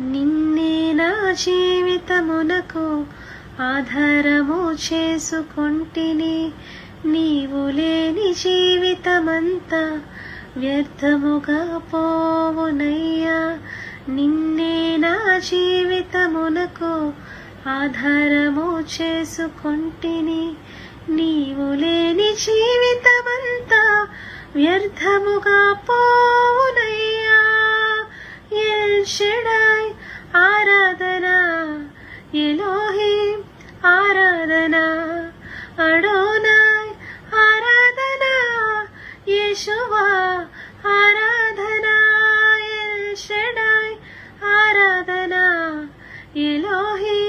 నిన్నే నా జీవితమునకు ఆధారము చేసుకొంటిని. నీవు లేని జీవితమంతా వ్యర్థముగా పోవునయ్యా. నిన్నే నా జీవితమునకు ఆధారము చేసుకొంటిని. నీవు లేని జీవితమంతా వ్యర్థముగా పోవునయ్యా. ఎల్ షడాయ్ ఆరాధన, ఎలోహిం ఆరాధన, అడోనాయ్ ఆరాధన, యేషువా ఆరాధన. ఎల్ షడాయ్ ఆరాధన, ఎలోహిం